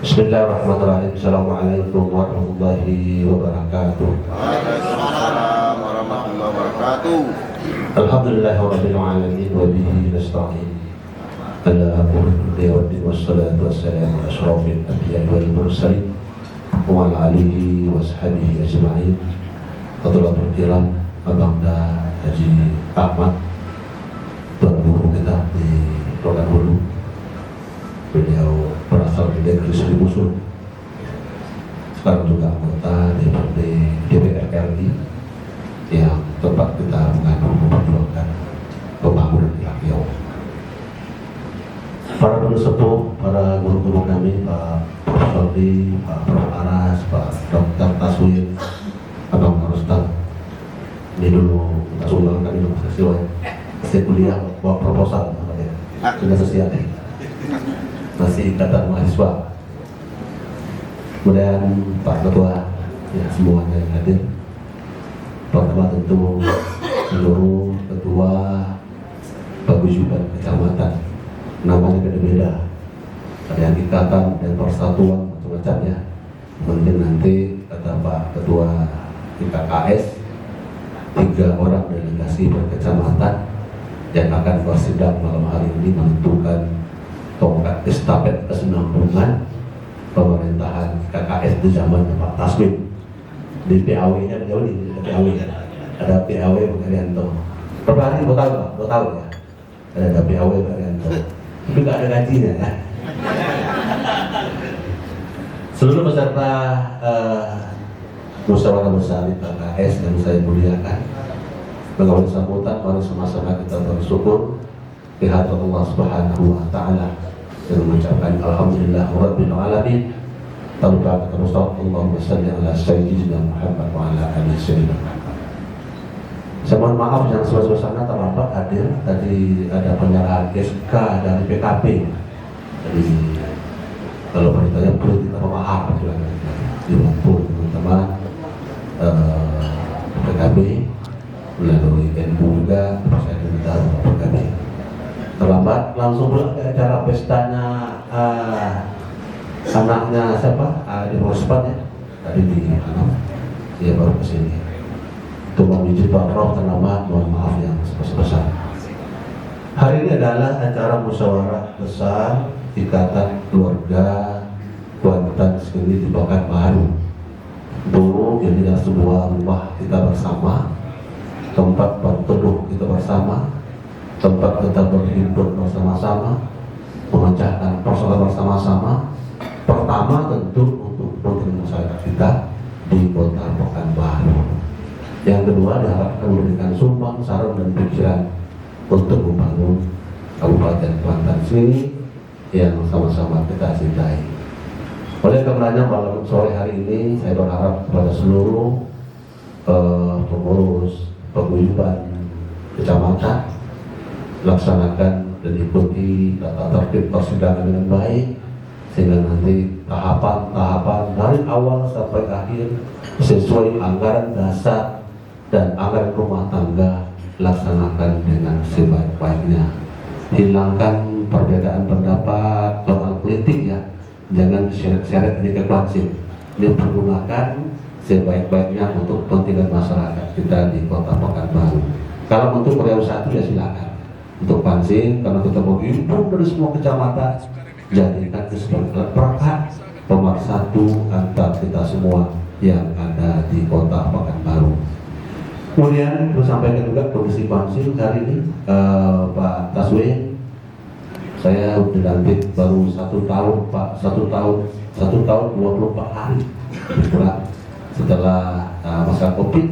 Bismillahirrahmanirrahim. Assalamualaikum warahmatullahi wabarakatuh. Waalaikumsalam warahmatullahi wabarakatuh. Alhamdulillahirabbil alamin wa bihi nasta'in. Ala amrihi wassalatu wassalamu ala asyrafil anbiya'i wal mursalin wa ala alihi wa sahbihi ajma'in. Fadlatul kiram Abangda Haji Ahmad, tuan guru kita di Rokan Hulu. Beliau berasal dari negeri Seribu Sul, sekarang juga anggota DPR RI yang tempat kita memperjuangkan pembangunan di Riau. Para penusepuh, para guru-guru kami, Pak Profesor Di, Pak Prof Aras, Pak Dr. Taswin, Abang Ustaz. Ini dulu kita sumbang kami masih kuliah bawa proposal, sudah selesai nih. Masih ikatan mahasiswa. Kemudian Pak Ketua, ya semuanya yang hadir. Pertama tentu seluruh ketua paguyuban kecamatan, namanya beda-beda. Ada yang ikatan dan persatuan macam-macamnya. Mungkin nanti kata Pak Ketua IKKS 3 orang delegasi per kecamatan yang akan bersidang malam hari ini menentukan tongkat estafet kesinambungan pemerintahan KKS di zaman Pak Taswin. Di PAW-nya jauh di PAW ya. Ada PAW Pak Arianto. Berapa hari 2 tahun Pak? 2 tahun ya. Ada PAW Pak Arianto. Tapi nggak ada gajinya ya. Seluruh peserta musyawarah besar di KKS yang saya muliakan, mengawali sambutan, mari sama-sama kita bersyukur di hadirat Allah Subhanahu wa Ta'ala dan mengucapkan alhamdulillah rabbil alamin. Tanpa kata Rasul, Allahumma shalli ala sayyidina Muhammad wa ala ali sayyidina Muhammad. Saya mohon maaf yang sebesar-besarnya terlambat hadir. Tadi ada penyerahan SK dari PKP. Jadi kalau beritanya perlu kita maaf dibantu teman-teman PKB melalui NU juga, saya minta PKB. Terlambat langsung pulang ke acara pestanya anaknya siapa? Di Rospan ya. Tadi di dia baru kesini. Tumpang biji Pak Prof ternama, mohon maaf yang sebesar. Hari ini adalah acara musyawarah besar Ikatan Keluarga Kuantan Sekali di Pekanbaru. Dulu ini adalah sebuah rumah kita bersama, tempat berteduh kita bersama, tempat kita berhimpun bersama-sama, memecahkan persoalan bersama-sama. Pertama tentu untuk kepentingan masyarakat kita di Kota Pekanbaru. Yang kedua diharapkan memberikan sumbang, saran dan pikiran untuk membangun Kabupaten Kuantan sini yang sama-sama kita cintai. Oleh karenanya malam sore hari ini saya berharap kepada seluruh pengurus paguyuban kecamatan laksanakan dan ikuti tata tertib persidangan dengan baik, sehingga nanti tahapan-tahapan dari awal sampai akhir sesuai anggaran dasar dan anggaran rumah tangga laksanakan dengan sebaik-baiknya. Hilangkan perbedaan pendapat soal politik ya, jangan diseret-seret ini ke klasik. Dipergunakan sebaik-baiknya untuk kepentingan masyarakat kita di Kota Pekanbaru. Kalau untuk Riau 1 ya silakan. Untuk Pansing, karena kita mau impor dari semua kecamatan, jadikan itu sebagai alat perekat pemersatu antar kita semua yang ada di Kota Pekanbaru. Kemudian saya sampaikan juga kondisi Pansing hari ini, Pak Taswin. Saya sudah dilantik baru 1 tahun Pak, 1 tahun 24 hari setelah masa Covid.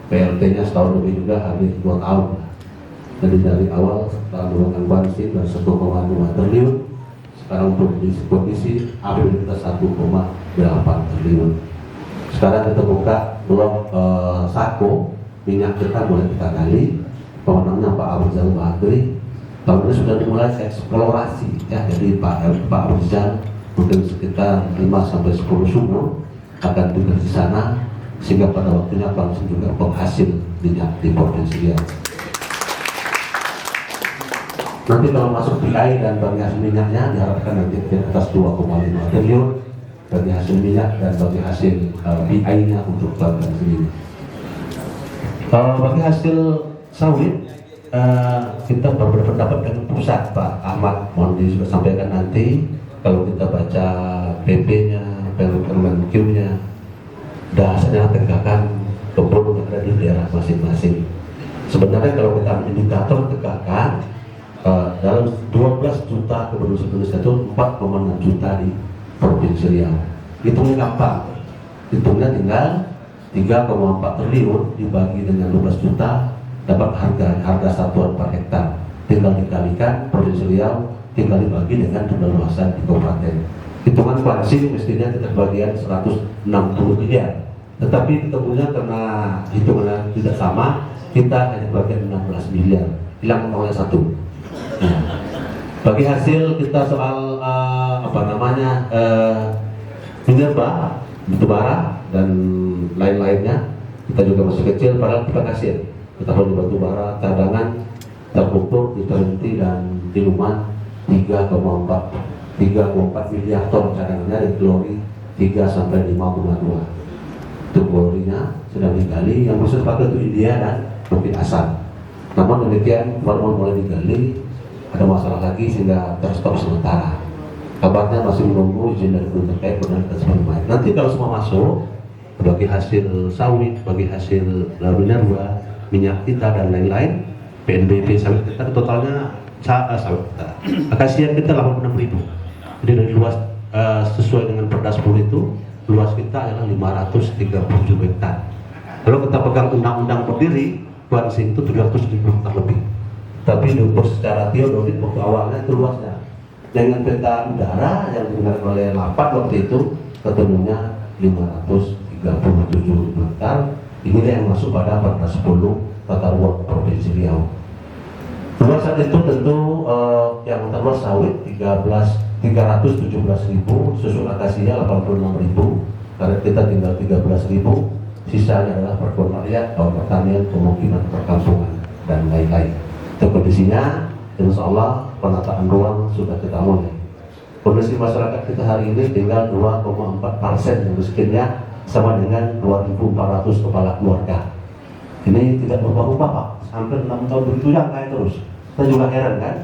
PLT-nya setahun lebih juga, habis 2 tahun. Jadi dari awal setelah menggunakan Pansing dan 1,2 triliun, sekarang untuk kondisi APBD kita 1,8 triliun. Sekarang kita buka blok Sako, minyak kita boleh kita gali. Pemenangnya Pak Abrizal Bakri. Tahun ini sudah dimulai eksplorasi ya, jadi Pak Abrizal mungkin sekitar 5-10 sumur akan tugas di sana, sehingga pada waktunya langsung juga penghasil minyak di Provinsi Riau. Nanti kalau masuk PI dan bagi hasil minyaknya diharapkan nanti di atas 2,5 triliun bagi hasil minyak dan bagi hasil PI-nya untuk Banten sendiri. Bagi hasil sawit kita berpendapat dengan pusat, Pak Ahmad Mondi sudah sampaikan nanti kalau kita baca PP-nya, Permenq-nya, dasarnya tegakkan kebun yang ada di daerah masing-masing. Sebenarnya kalau kita ambil indikator tegakkan dalam 12 juta kebun Indonesia itu 4,6 juta di Provinsi Riau. Hitungnya gampang, hitungnya tinggal 3,4 triliun dibagi dengan 12 juta dapat harga satuan per hektar. Tinggal dikalikan Provinsi Riau, tinggal dibagi dengan jumlah luasan di kabupaten. Hitungan kuansi mestinya kita bagian 160 miliar. Tetapi kita punya karena hitungannya tidak sama, kita hanya bagian 16 miliar. Hilang nolnya 1. Nah, bagi hasil kita soal minerba, batubara dan lain-lainnya, kita juga masih kecil padahal kita kasih. Kita punya batubara cadangan terkumpul di Terhenti dan di Luman 3,4 miliar ton cadangannya dari Glory 3 sampai 5,2. Itu Glory-nya sedang digali, yang bisa dipakai itu India dan Bukit Asam. Namun demikian baru mulai digali, ada masalah lagi sehingga terstop sementara. Kabarnya masih menunggu izin dari guru terkait dan sebagainya. Nanti kalau semua masuk, bagi hasil sawit, bagi hasil minerba, minyak kita dan lain-lain, PNBP sawit kita totalnya sawit kita. Akasia kita 86.000. Jadi dari luas sesuai dengan Perda 10 itu, luas kita adalah 537 hektar. Kalau kita pegang undang-undang berdiri, kuansi itu 770 hektar lebih. Tapi diukur secara teoretik waktu awalnya itu luasnya. Dengan peta udara yang digunakan oleh Lapat waktu itu ketemunya 537 hektar. Inilah yang masuk pada Perda 10 Tata Ruang Provinsi Riau. Luasan itu tentu yang terluas sawit 317.000, susun akasia 86.000, karena kita tinggal 13.000, sisanya adalah perkebunan rakyat, pertanian, pemukiman, perkampungan dan lain-lain. Itu kondisinya, insya Allah penataan ruang sudah kita mulai. Kondisi masyarakat kita hari ini tinggal 2,4% yang miskinnya sama dengan 2.400 kepala keluarga. Ini tidak berubah-ubah, Pak. Hampir 6 tahun begitu yang kayak terus. Kita juga heran kan?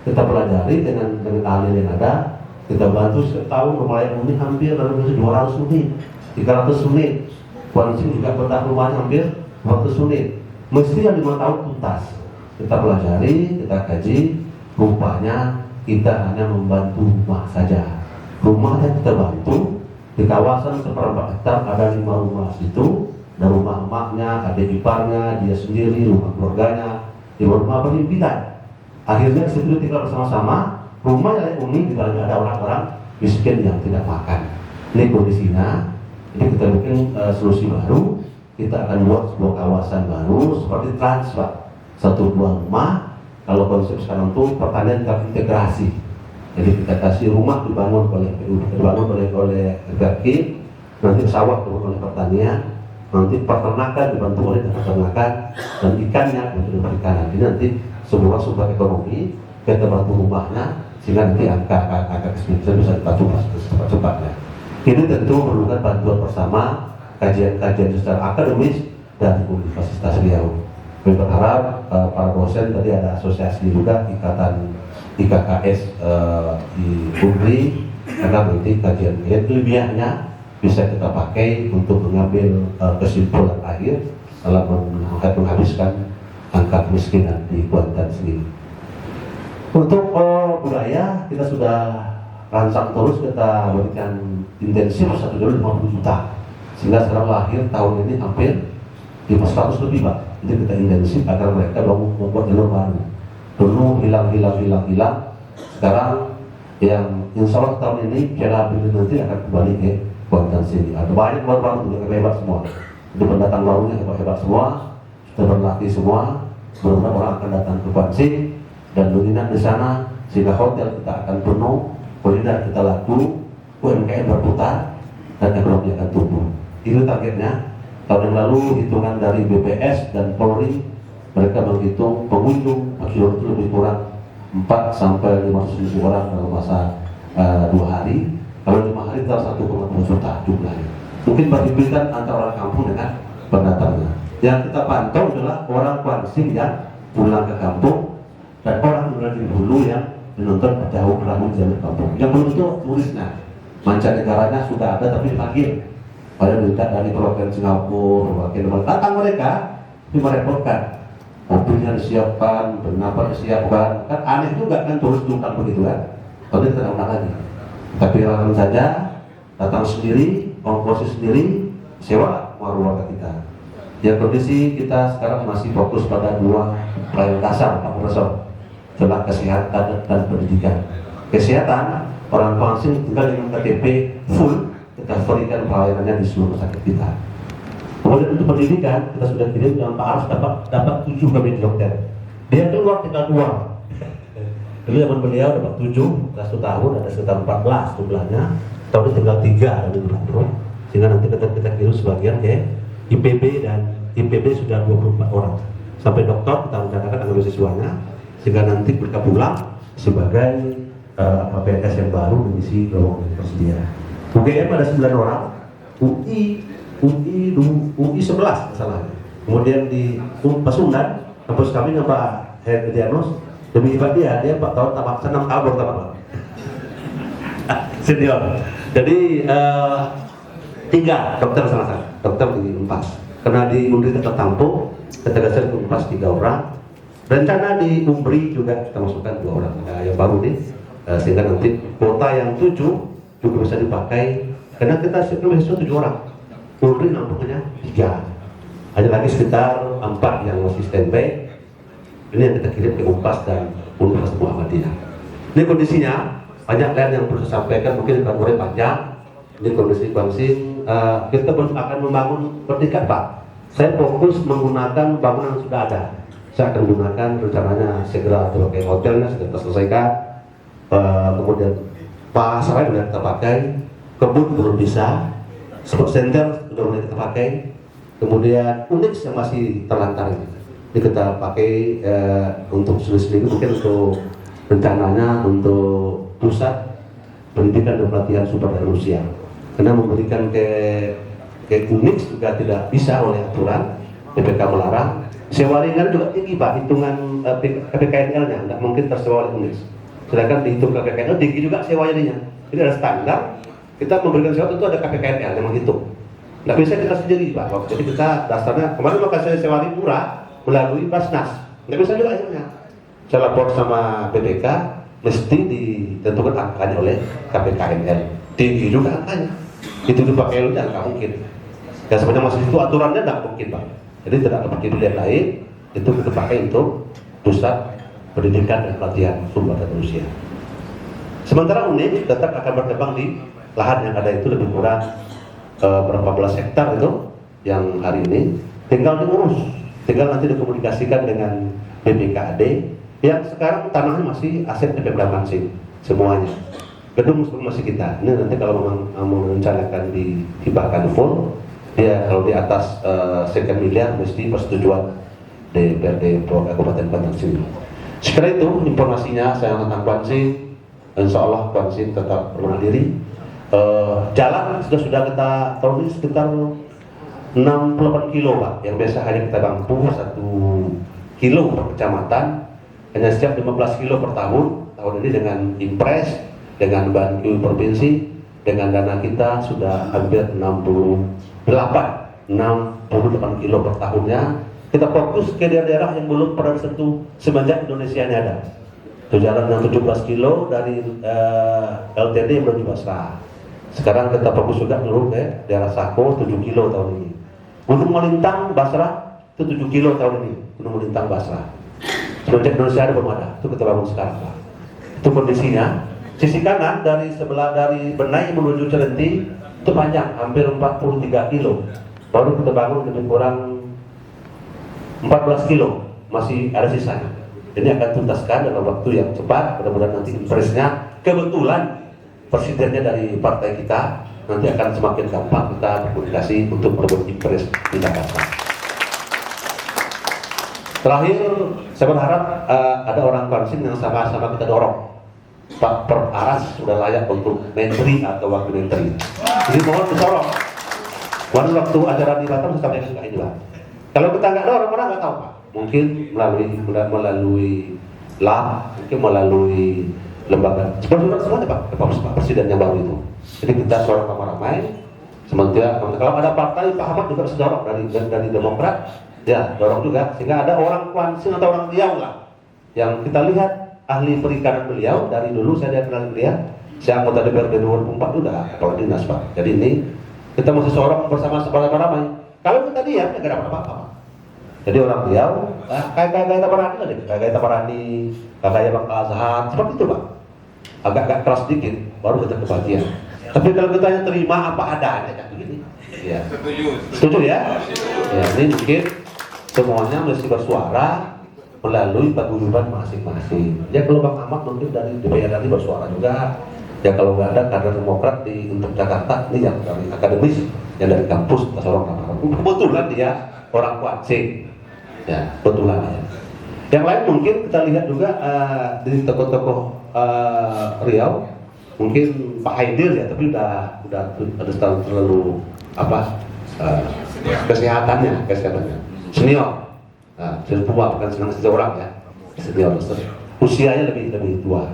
Kita pelajari dengan ahli yang ada, kita bantu setahun mulai unit hampir 200 unit, 300 unit. Kuansi juga bedah rumahnya hampir 200 unit. Mesti yang 5 tahun tuntas. Kita pelajari, kita kaji, rupanya kita hanya membantu rumah saja. Rumah yang kita bantu di kawasan 1/4 hektar ada 5 rumah situ, dan rumah emaknya, adik iparnya, dia sendiri, rumah keluarganya, di rumah penimpinan. Akhirnya situ tinggal bersama-sama, rumah yang unik, di dalamnya ada orang-orang miskin yang tidak makan. Ini kondisinya. Jadi kita bikin solusi baru. Kita akan buat sebuah kawasan baru seperti trans, Pak. 1 buah rumah. Kalau konsep sekarang itu pertanian terintegrasi. Jadi kita kasih rumah dibangun oleh PU, dibangun oleh RRQ, nanti sawah dibangun oleh pertanian, nanti peternakan dibantu oleh peternakan, dan ikannya dibantu perikanan. Ini nanti sebuah sumber ekonomi, kita bantu rumahnya sehingga nanti angka kemiskinan bisa dibantu cepat-cepatnya. Ini tentu memerlukan bantuan bersama, kajian-kajian secara akademis dari Universitas Riau. Kami berharap para dosen, tadi ada asosiasi juga ikatan IKKS di UNRI, karena nanti kajian ilmiahnya bisa kita pakai untuk mengambil kesimpulan akhir dalam menghabiskan angka kemiskinan di Kuantan sendiri. Untuk budaya kita sudah rancang terus, kita berikan intensif 1,50 juta, sehingga sekarang lahir tahun ini hampir 500 lebih, Pak. Jadi kita intensif agar mereka membuat jalur baru. Dulu hilang. Sekarang yang insya Allah tahun ini kira nanti akan kembali ke Kuantan sini. Ada banyak baru yang hebat semua. Jadi pendatang barunya hebat semua, sudah berlatih semua. Beberapa orang akan datang ke Kuantan dan dominan di sana, sehingga hotel kita akan penuh, kuliner kita laku, UMKM berputar, dan ekonomi akan tumbuh. Itu targetnya. Tahun yang lalu hitungan dari BPS dan Polri, mereka menghitung pengunjung Pak itu lebih kurang 4 sampai 500 ribu orang dalam masa 2 hari. Kalau 5 hari kita 1,2 juta jumlahnya. Mungkin berhimpitan antara orang kampung dengan pendatangnya. Yang kita pantau adalah orang Kuansing yang pulang ke kampung dan orang dari hulu yang menonton jauh perahu jalur kampung. Yang belum itu turisnya, mancanegaranya sudah ada tapi dipanggil. Pada dari perwakilan Singapura, perwakilan datang mereka, tapi merepotkan. Mobilnya disiapkan, bernapas disiapkan, kan aneh juga kan turis tukang begitu kan. Tapi kita undang lagi. Tapi langsung saja datang sendiri, ongkosi sendiri, sewa warga kita. Ya kondisi kita sekarang masih fokus pada 2 pelayanan dasar, Pak Profesor, adalah kesehatan dan pendidikan. Kesehatan, orang Kuansing tinggal dengan KTP full, kita berikan pelayanannya di seluruh sakit kita. Kemudian untuk pendidikan, kita sudah kirim dengan Pak Aras dapat 7 kami dokter. Dia keluar tinggal 2. Dulu zaman beliau dapat 7, setelah 1 tahun ada sekitar 14 jumlahnya. Tahun ini tinggal 3 dari Bro. Sehingga nanti kita kirim sebagian ke IPB dan IPB sudah 24 orang. Sampai dokter kita rencanakan agar siswanya sehingga nanti mereka pulang sebagai PNS yang baru mengisi lowongan yang tersedia. UGM ada 9 orang, UI 11 masalahnya. Kemudian di Pasundan, kampus kami dengan Pak Herdianus, lebih hebat dia Pak tahun tamat 6 tahun baru tamat. Senior. Jadi 3 dokter sama-sama, dokter di Unpas. Karena di Undri kita tampung, kita geser ke Unpas 3 orang. Rencana di Umbri juga kita masukkan 2 orang yang baru nih, sehingga nanti kuota yang 7 juga bisa dipakai. Karena kita mahasiswa 7 orang, Umbri nampungnya 3. Ada lagi sekitar 4 yang masih standby. Ini yang kita kirim ke Unpas dan Universitas Muhammadiyah. Ini kondisinya, banyak lain yang perlu saya sampaikan, mungkin kalau panjang. Ini kondisi Kuansing, kita akan membangun bertingkat Pak. Saya fokus menggunakan bangunan yang sudah ada. Saya akan gunakan rencananya segera sebagai hotelnya sudah kita selesaikan. Kemudian pasar sudah kita pakai, kebun belum bisa, sport center sudah mulai kita pakai. Kemudian Unix yang masih terlantar ini kita pakai untuk sendiri mungkin untuk rencananya untuk pusat pendidikan dan pelatihan sumber daya manusia. Karena memberikan ke Unix juga tidak bisa oleh aturan PPK melarang. Sewa ringan juga tinggi Pak, hitungan PPKNL-nya tidak mungkin tersewa oleh Unix. Sedangkan dihitung KPKNL tinggi juga sewanya. Jadi ada standar, kita memberikan sewa itu ada KPKNL yang menghitung. Tidak bisa kita sendiri Pak. Jadi kita dasarnya kemarin maka saya sewa murah melalui Basnas. Tidak bisa juga akhirnya. Saya lapor sama PPK, mesti ditentukan angkanya oleh KPKNL. Tinggi juga angkanya. Itu dipakai oleh nggak mungkin. Dan sebenarnya masih itu aturannya nggak mungkin Pak. Jadi tidak ada pilihan lain, itu kita pakai untuk pusat pendidikan dan pelatihan sumber daya manusia. Sementara UNIF tetap akan berkembang di lahan yang ada itu lebih kurang berapa belas hektar itu yang hari ini tinggal diurus, tinggal nanti dikomunikasikan dengan BPKAD yang sekarang tanahnya masih aset Pemda Kuansing semuanya. Gedung masih kita. Ini nanti kalau memang mau merencanakan dihibahkan full, dia kalau di atas sekian miliar mesti persetujuan DPRD Kabupaten Kuansing. Sekarang itu informasinya saya tentang Kuansing. Insya Allah Kuansing tetap berbenah diri. Jalan sudah kita tahun ini sekitar 68 kilo Pak. Yang biasa hanya kita mampu 1 kilo per kecamatan, hanya setiap 15 kilo per tahun. Tahun ini dengan impres, dengan bantu provinsi, dengan dana kita sudah hampir 68 kilo per tahunnya. Kita fokus ke daerah-daerah yang belum pernah disentuh semenjak Indonesia ini ada. Itu jalan yang 17 kilo dari LTD menuju Basra. Sekarang kita fokus juga dulu ke daerah Sako 7 kilo tahun ini. Untuk melintang Basra itu 7 kilo tahun ini untuk melintang Basra. Semenjak Indonesia ada belum ada. Itu kita bangun sekarang Pak. Itu kondisinya. Sisi kanan dari sebelah dari Benai menuju Celenti itu panjang hampir 43 kilo. Baru kita bangun lebih kurang 14 kilo, masih ada sisanya. Ini akan tuntaskan dalam waktu yang cepat. Mudah-mudahan nanti impresnya kebetulan presidennya dari partai kita, nanti akan semakin gampang kita berkomunikasi untuk merebut impres di Jakarta. Terakhir, saya berharap ada orang Konsim yang sama-sama kita dorong. Pak Peraras sudah layak untuk menteri atau wakil menteri. Jadi mohon disorong. Waktu acara di Batam saya sampaikan juga ini Pak. Kalau kita nggak dorong, orang nggak tahu Pak. Mungkin melalui LAM, mungkin melalui lembaga. Sebenarnya semuanya Pak Presiden yang baru itu. Jadi kita sorong ramai-ramai. Sementara kalau ada partai Pak Ahmad juga harus dorong dari Demokrat, ya dorong juga sehingga ada orang Kuansin atau orang Riau lah yang kita lihat ahli perikanan beliau dari dulu saya kenal beliau, saya anggota DPRD 2004 udah kepala dinas Pak. Jadi ini kita mesti sorong bersama-sama ramai. Kalau kita diam ya nggak ada apa-apa. Jadi orang Riau kayak Tabarani, kayak Bang Azhar seperti itu Pak. Agak keras sedikit baru kita kebagian. Tapi kalau kita yang terima apa adanya kayak begini, ya. Setuju ya? Ya, ini mungkin semuanya mesti bersuara melalui paguyuban masing-masing. Ya kalau Bang Ahmad mungkin dari DPR tadi bersuara juga. Ya kalau nggak ada kader Demokrat untuk Jakarta ini yang dari akademis, yang dari kampus kita sorong ramai-ramai. Kebetulan dia orang Kuansin, ya kebetulan ya. Yang lain mungkin kita lihat juga di tokoh-tokoh Riau. Mungkin Pak Haidir ya, tapi udah terlalu kesehatannya senior, tua bukan senang seseorang ya, senior, usianya lebih tua.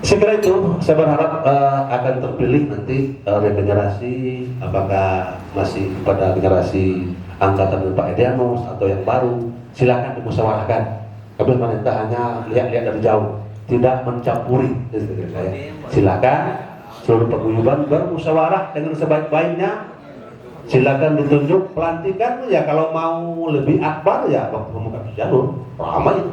Saya kira itu, saya berharap akan terpilih nanti regenerasi, apakah masih pada generasi angkatan Pak Edianus atau yang baru, silakan dimusyawarahkan. Kami pemerintah hanya lihat-lihat dari jauh, tidak mencampuri. Silakan seluruh paguyuban bermusyawarah dengan sebaik-baiknya. Silakan ditunjuk pelantikan ya, kalau mau lebih akbar ya waktu pembukaan jalur ramai.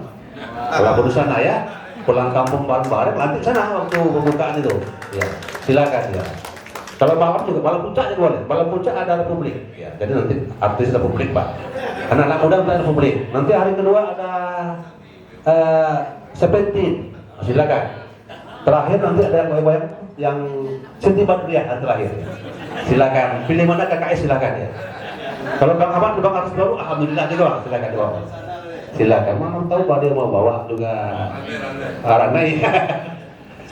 Kalau di sana ya pulang kampung bareng-bareng lantik sana waktu pembukaan itu. Ya silakan ya. Kalau malam juga malam puncaknya boleh. Malam puncak ada Republik. Ya, jadi nanti artis Republik Pak. Anak-anak muda ada Republik. Nanti hari kedua ada Seventeen. Silakan. Terakhir nanti ada yang goyang yang Siti Badriah terakhir. Silakan. Pilih mana KKS silakan ya. Kalau Bang Ahmad Bang harus baru, alhamdulillah juga silakan doa. Silakan. Mana tahu Pak dia mau bawa juga Ranai.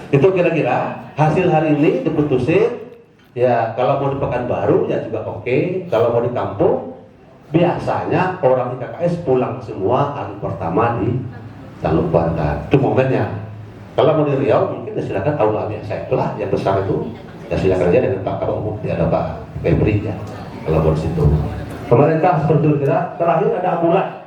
Itu kira-kira hasil hari ini diputusin. Ya kalau mau di Pekanbaru ya juga oke. Kalau mau di kampung biasanya orang di KKS pulang semua hari pertama di Taluk Banten. Itu momennya. Kalau mau di Riau mungkin ya silakan aula biasa itulah yang besar itu. Ya silakan aja dengan Pak Kabak Umum, ya ada Pak Febri ya. Kalau mau di situ. Pemerintah seperti itu terakhir ada ambulan.